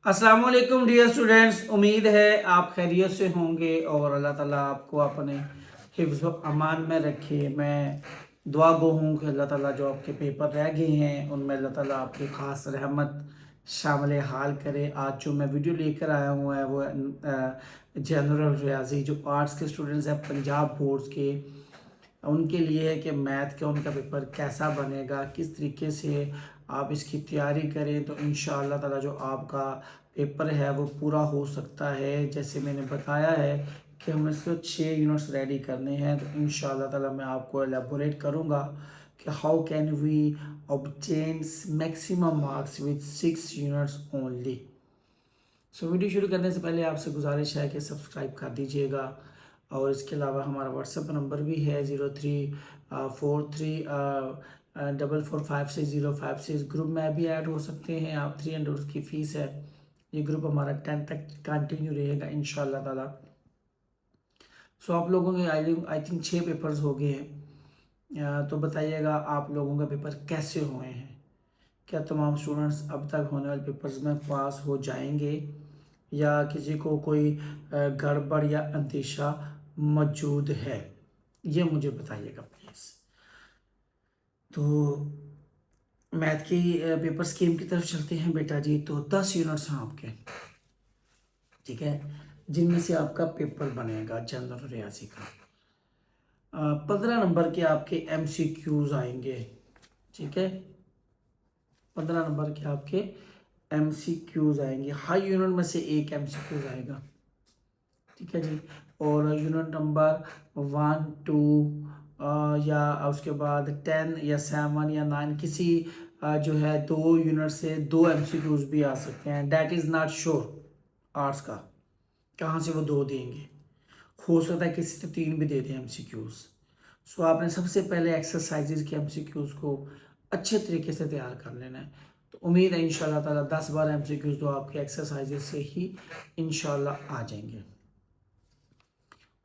अस्सलाम वालेकुम dear students, उम्मीद है आप खैरियत से होंगे और अल्लाह ताला आपको अपने हिफ्ज़ व अमान में रखे। मैं दुआ गो हूँ कि अल्लाह ताला जो आपके पेपर रह गए हैं उनमें अल्लाह ताला आपकी ख़ास रहमत शामिल हाल करे। आज जो मैं वीडियो लेकर आया हूँ है वो जनरल रियाजी जो आर्ट्स के स्टूडेंट्स हैं पंजाब बोर्ड्स के, उनके लिए है कि मैथ का उनका पेपर कैसा बनेगा, किस तरीके से आप इसकी तैयारी करें तो इंशाअल्लाह ताला जो आपका पेपर है वो पूरा हो सकता है। जैसे मैंने बताया है कि हमें सिर्फ 6 यूनिट्स रेडी करने हैं, तो इंशाअल्लाह ताला मैं आपको एलेबोरेट करूँगा कि how can we obtain maximum marks with 6 units only. So video शुरू करने से पहले आपसे गुजारिश है कि सब्सक्राइब कर दीजिएगा और इसके अलावा हमारा व्हाट्सएप नंबर भी है 0343445605 से। इस ग्रुप में भी ऐड हो सकते हैं आप। 300 की फ़ीस है। ये ग्रुप हमारा 10 तक कंटिन्यू रहेगा इंशाल्लाह ताला। सो आप लोगों के आई थिंक 6 पेपर्स हो गए हैं। तो बताइएगा आप लोगों का पेपर कैसे हुए हैं। क्या तमाम स्टूडेंट्स अब तक होने वाले पेपर्स में पास हो जाएंगे या किसी को कोई गड़बड़ या अंदेशा मौजूद है, ये मुझे बताइएगा प्लीज़। तो मैथ की पेपर स्कीम की तरफ चलते हैं बेटा जी। तो 10 यूनिट्स हैं आपके, ठीक है, जिनमें से आपका पेपर बनेगा जनरल रियाजी का। 15 नंबर के आपके MCQs आएंगे, ठीक है। 15 नंबर के आपके MCQs आएंगे। हर यूनिट में से एक MCQs आएगा, ठीक है जी। और यूनिट नंबर 1 2 या उसके बाद 10 या 7 या 9 किसी जो है 2 यूनिट से 2 MCQs भी आ सकते हैं। That is not sure arts का कहाँ से वो 2 देंगे, हो सकता है किसी से 3 भी दे दें MCQs। सो आपने सबसे पहले एक्सरसाइजेज के MCQs को अच्छे तरीके से तैयार कर लेना है। तो उम्मीद है इंशाल्लाह ताला 10-12 MCQs तो आपके एक्सरसाइजेज से ही इंशाल्लाह आ जाएंगे।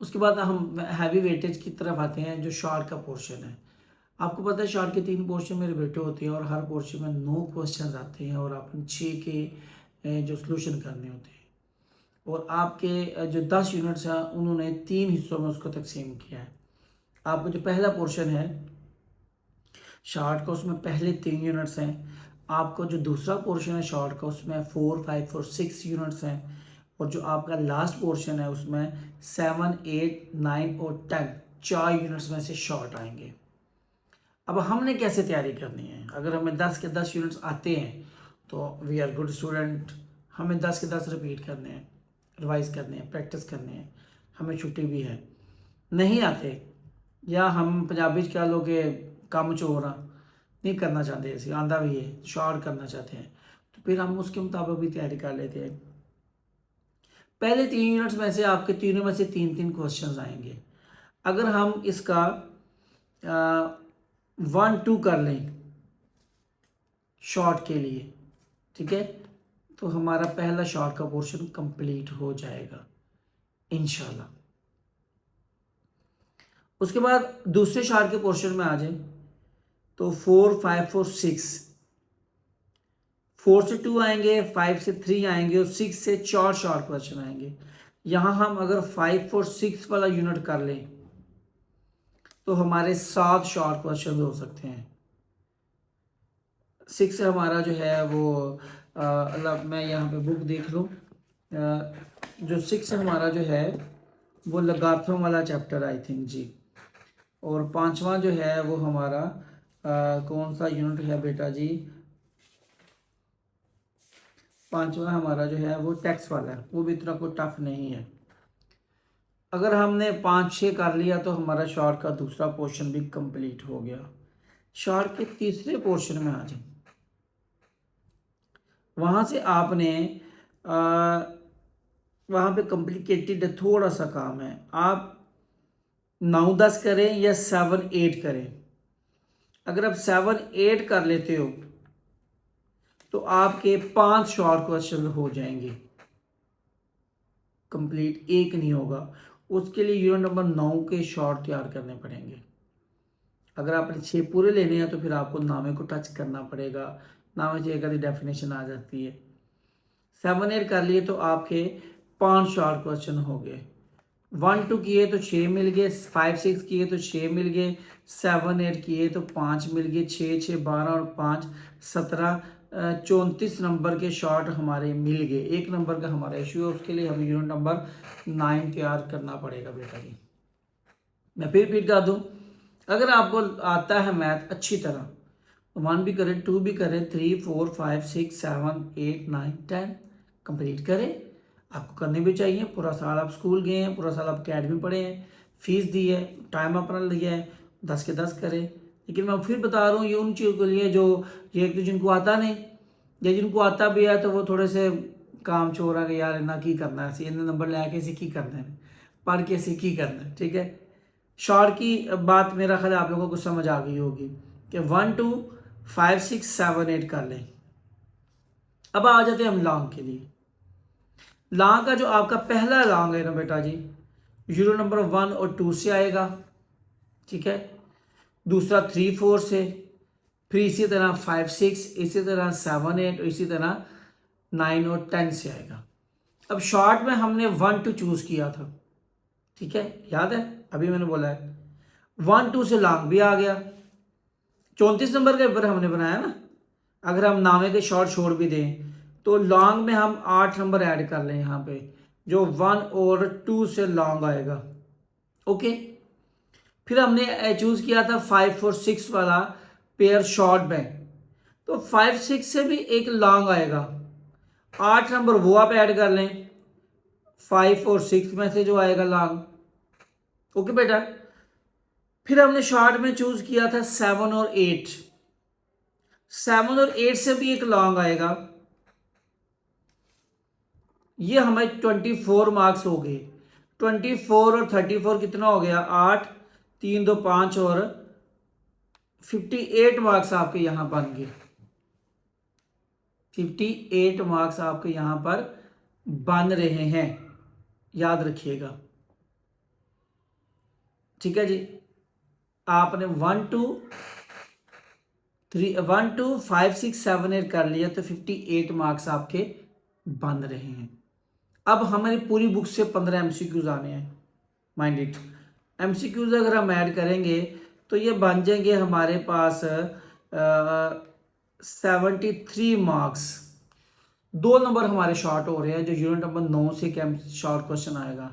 उसके बाद हम हैवी वेटेज की तरफ आते हैं जो शॉर्ट का पोर्शन है। आपको पता है शॉर्ट के 3 पोर्शन मेरे बेटे होते हैं और हर पोर्शन में 9 क्वेश्चन आते हैं और आपने 6 के जो सोल्यूशन करने होते हैं। और आपके जो 10 यूनिट्स हैं उन्होंने 3 हिस्सों में उसको तकसीम किया है। आपका जो पहला पोर्शन है शॉर्ट का उसमें पहले 3 यूनिट्स हैं। आपको जो दूसरा पोर्शन है शॉर्ट का उसमें 4 5 और 6 यूनिट्स हैं। और जो आपका लास्ट पोर्शन है उसमें 7 8 9 और 10 4 यूनिट्स में से शॉर्ट आएंगे। अब हमने कैसे तैयारी करनी है? अगर हमें 10 के 10 यूनिट्स आते हैं तो वी आर गुड स्टूडेंट। हमें 10 के 10 रिपीट करने हैं, रिवाइज करने हैं, प्रैक्टिस करने हैं, हमें छुट्टी भी है। नहीं आते या हम पंजाबी क्या लोग कम चोर नहीं करना चाहते, ऐसे आंदा भी है शॉर्ट करना चाहते हैं, तो फिर हम उसके मुताबिक भी तैयारी कर लेते हैं। पहले 3 यूनिट्स में से आपके तीनों में से 3 क्वेश्चंस आएंगे। अगर हम इसका 1 2 कर लें शॉर्ट के लिए, ठीक है, तो हमारा पहला शॉर्ट का पोर्शन कंप्लीट हो जाएगा इंशाल्लाह। उसके बाद दूसरे शॉर्ट के पोर्शन में आ जाए तो 4 5 और 6, 4 से 2 आएंगे, 5 से 3 आएंगे और 6 से 4 शॉर्ट क्वेश्चन आएंगे। यहाँ हम अगर 5 और 6 वाला यूनिट कर लें तो हमारे 7 शॉर्ट क्वेश्चन हो सकते हैं। 6 से हमारा जो है वो अल्लाह मैं यहाँ पे बुक देख लूँ, जो 6 से हमारा जो है वो लगार्थम वाला चैप्टर आई थिंक जी। और 5वां जो है वो हमारा कौन सा यूनिट है बेटा जी? 5वां हमारा जो है वो टैक्स वाला है, वो भी इतना कोई टफ नहीं है। अगर हमने 5 6 कर लिया तो हमारा शॉर्ट का दूसरा पोर्शन भी कंप्लीट हो गया। शॉर्ट के तीसरे पोर्शन में आ जाए, वहाँ से आपने वहाँ पे कॉम्प्लिकेटेड थोड़ा सा काम है। आप 9 10 करें या 7 8 करें। अगर आप 7 8 कर लेते हो तो आपके 5 शॉर्ट क्वेश्चन हो जाएंगे कंप्लीट, एक नहीं होगा। उसके लिए यूनिट नंबर 9 के शॉर्ट तैयार करने पड़ेंगे। अगर आपने 6 पूरे लेने हैं तो फिर आपको नामे को टच करना पड़ेगा। नामे से एक आधी डेफिनेशन आ जाती है। 7 8 कर लिए तो आपके 5 शॉर्ट क्वेश्चन हो गए। 1 2 किए तो 6 मिल गए, 5 6 किए तो 6 मिल गए, 7 8 किए तो 5 मिल गए, 6 6 12 और 5 17, 34 नंबर के शॉर्ट हमारे मिल गए। 1 नंबर का हमारा इशू है, उसके लिए हमें यूनिट नंबर 9 तैयार करना पड़ेगा बेटा जी। मैं फिर रिपीट कर दूं, अगर आपको आता है मैथ अच्छी तरह, 1 भी करें, 2 भी करें, 3 4 5 6 7 8 9 10 कंप्लीट करें। आपको करने भी चाहिए। पूरा साल आप स्कूल गए हैं, पूरा साल आप अकेडमी पढ़े हैं, फीस दी है, टाइम अपना लिया है, 10 के 10 करें। लेकिन मैं फिर बता रहा हूँ, ये उन चीज़ों के लिए जो ये एक तो जिनको आता नहीं, या जिनको आता भी है तो वो थोड़े से काम चोर आ गए, यार इन्ना की करना है, इन्हें नंबर लैके इसे की करना है, पढ़ के इसे की करना है। ठीक है, शॉर्ट की बात मेरा ख्याल आप लोगों को समझ आ गई होगी कि 1 2 5 6 7 8 कर लें। अब आ जाते हैं हम लॉन्ग के लिए। लॉन्ग का जो आपका पहला लॉन्ग है ना बेटा जी, यूरो नंबर 1 और 2 से आएगा। ठीक है, दूसरा 3 4 से, फिर इसी तरह 5 6, इसी तरह 7 8 और इसी तरह 9 और 10 से आएगा। अब शॉर्ट में हमने 1 2 चूज किया था। ठीक है, याद है अभी मैंने बोला है 1 2 से लॉन्ग भी आ गया। 34 नंबर के ऊपर हमने बनाया ना, अगर हम नामे के शॉर्ट छोड़ भी दें तो लॉन्ग में हम 8 नंबर ऐड कर लें यहाँ पे, जो 1 और 2 से लॉन्ग आएगा। ओके, फिर हमने चूज किया था 5 और 6 वाला पेयर शॉर्ट में, तो 5 6 से भी एक लॉन्ग आएगा। 8 नंबर वो आप ऐड कर लें 5 और 6 में से जो आएगा लॉन्ग। ओके बेटा, फिर हमने शॉर्ट में चूज किया था 7 और 8। 7 और 8 से भी एक लॉन्ग आएगा। ये हमारे 24 मार्क्स हो गए। 24 और 34 कितना हो गया, 8 3 2 5 और 58 मार्क्स आपके यहां बन गए। 58 मार्क्स आपके यहां पर बन रहे हैं, याद रखिएगा। ठीक है जी, आपने 1 2 3 1 2 5 6 7 8 कर लिया तो 58 मार्क्स आपके बन रहे हैं। अब हमारी पूरी बुक से 15 एमसीक्यूज आने हैं। माइंड इट, एमसीक्यूज अगर हम ऐड करेंगे तो ये बन जाएंगे हमारे पास 73 मार्क्स। 2 नंबर हमारे शॉर्ट हो रहे हैं, जो यूनिट नंबर 9 से कैम शॉर्ट क्वेश्चन आएगा।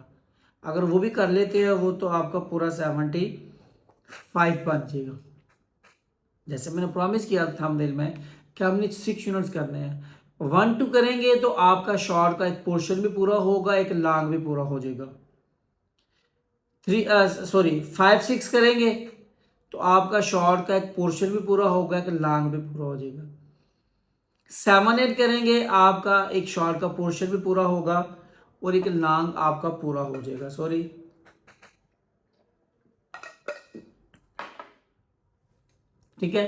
अगर वो भी कर लेते हैं वो तो आपका पूरा 75 बन जाएगा। जैसे मैंने प्रॉमिस किया था थंबनेल में कि हमने 6 यूनिट्स करने हैं। 1 2 करेंगे तो आपका शॉर्ट का एक पोर्शन भी पूरा होगा, एक लॉन्ग भी पूरा हो जाएगा। 5 6 करेंगे तो आपका शॉर्ट का एक पोर्शन भी पूरा होगा, एक लॉन्ग भी पूरा हो जाएगा। 7 8 करेंगे आपका एक शॉर्ट का पोर्शन भी पूरा होगा और एक लॉन्ग आपका पूरा हो जाएगा। ठीक है,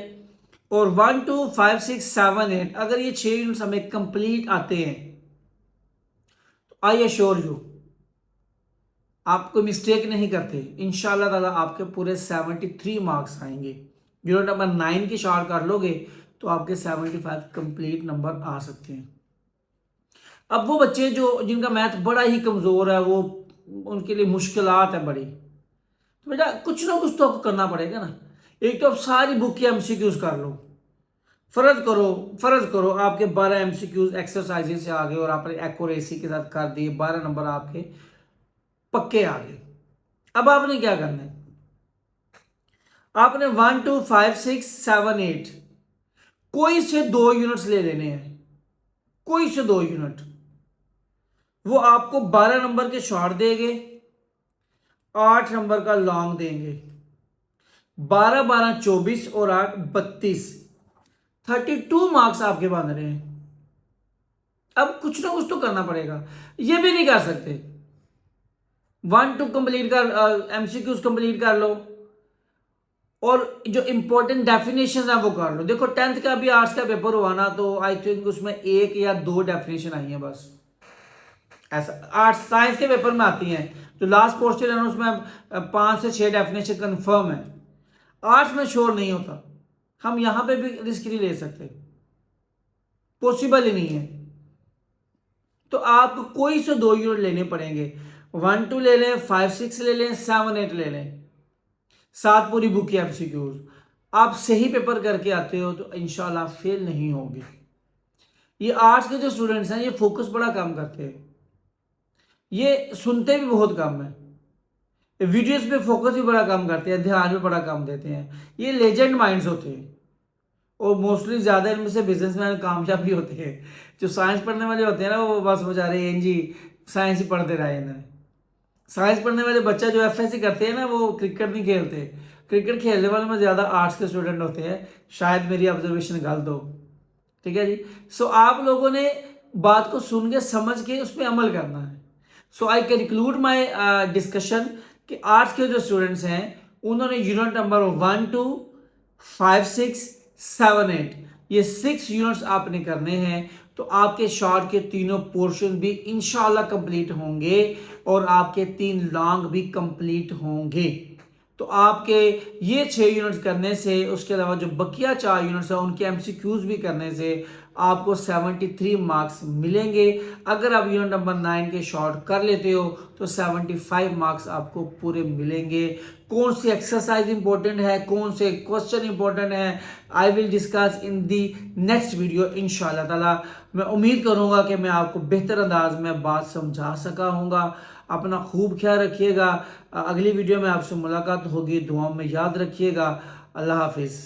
और 1 2 5 6 7 8 अगर ये 6 यूनिट्स हमें कंप्लीट आते हैं तो आई एश्योर यू आप कोई मिस्टेक नहीं करते, इंशाल्लाह ताला आपके पूरे 73 मार्क्स आएंगे। यूनिट नंबर 9 की शॉर्ट कर लोगे तो आपके 75 कंप्लीट नंबर आ सकते हैं। अब वो बच्चे जो जिनका मैथ बड़ा ही कमजोर है, वो उनके लिए मुश्किलात है बड़ी, तो बेटा कुछ ना कुछ तो आपको करना पड़ेगा ना। एक तो आप सारी बुक की एमसीक्यूज कर लो, फर्ज करो आपके 12 एमसीक्यूज एक्सरसाइजेज से आ गए और आपने एक्यूरेसी के साथ कर दिए, 12 नंबर आपके पक्के आ गए। अब आपने क्या करना है, आपने 1 2 5 6 7 8 कोई से 2 यूनिट्स ले लेने हैं, कोई से 2 यूनिट, वो आपको 12 नंबर के शॉर्ट देंगे, 8 नंबर का लॉन्ग देंगे। 12 12 24 और 8 32, 32 मार्क्स आपके बन रहे हैं। अब कुछ ना कुछ तो करना पड़ेगा, ये भी नहीं कर सकते 1 2 कंप्लीट कर एमसीक्यूज कंप्लीट कर लो और जो इंपॉर्टेंट डेफिनेशन है वो कर लो। देखो 10th का भी आर्ट्स का पेपर हुआ ना, तो आई थिंक उसमें 1 या 2 डेफिनेशन आई है बस। ऐसा आर्ट्स साइंस के पेपर में आती हैं, जो लास्ट पोस्टर है उसमें 5 से 6 डेफिनेशन कंफर्म है। आर्ट्स में श्योर नहीं होता, हम यहां पे भी रिस्क नहीं ले सकते, पॉसिबल ही नहीं है। तो आपको कोई से 2 यूनिट लेने पड़ेंगे। 1 2 ले लें, 5 6 ले लें, 7 8 ले लें, 7 पूरी बुक की एमसीक्यूज। आप सही पेपर करके आते हो तो इंशाल्लाह फेल नहीं होगे। ये आर्ट्स के जो स्टूडेंट्स हैं ये फोकस बड़ा कम करते हैं, ये सुनते भी बहुत कम है, वीडियोस पे फोकस भी बड़ा कम करते हैं, ध्यान भी बड़ा कम देते हैं। ये लेजेंड माइंड्स होते हैं और मोस्टली ज़्यादा इनमें से बिजनेसमैन कामयाब भी होते हैं। जो साइंस पढ़ने वाले होते हैं ना वो बस बेचारे एन जी साइंस ही पढ़ते रहे इन्हें। साइंस पढ़ने वाले बच्चा जो एफएससी करते हैं ना वो क्रिकेट नहीं खेलते, क्रिकेट खेलने वाले में ज़्यादा आर्ट्स के स्टूडेंट होते हैं। शायद मेरी ऑब्जर्वेशन गलत हो, ठीक है जी। सो आप लोगों ने बात को सुन के समझ के उस पर अमल करना है। सो आई कंक्लूड माई डिस्कशन कि आर्ट्स के जो स्टूडेंट्स हैं उन्होंने यूनिट नंबर 1 2 5 6 7 8 ये 6 यूनिट्स आपने करने हैं, तो आपके शॉर्ट के तीनों पोर्शन भी इंशाल्लाह कंप्लीट होंगे और आपके 3 लॉन्ग भी कंप्लीट होंगे। तो आपके ये 6 यूनिट्स करने से, उसके अलावा जो बकिया 4 यूनिट्स हैं उनके एमसीक्यूज भी करने से आपको 73 मार्क्स मिलेंगे। अगर आप यूनिट नंबर 9 के शॉर्ट कर लेते हो तो 75 मार्क्स आपको पूरे मिलेंगे। कौन सी एक्सरसाइज इंपॉर्टेंट है, कौन से क्वेश्चन इंपॉर्टेंट है, I will discuss in the next video इंशाल्लाह ताला। मैं उम्मीद करूंगा कि मैं आपको बेहतर अंदाज में बात समझा सका हूँगा। अपना खूब ख्याल रखिएगा। अगली वीडियो में आपसे मुलाकात होगी, दुआओं में याद रखिएगा। अल्लाह हाफिज़।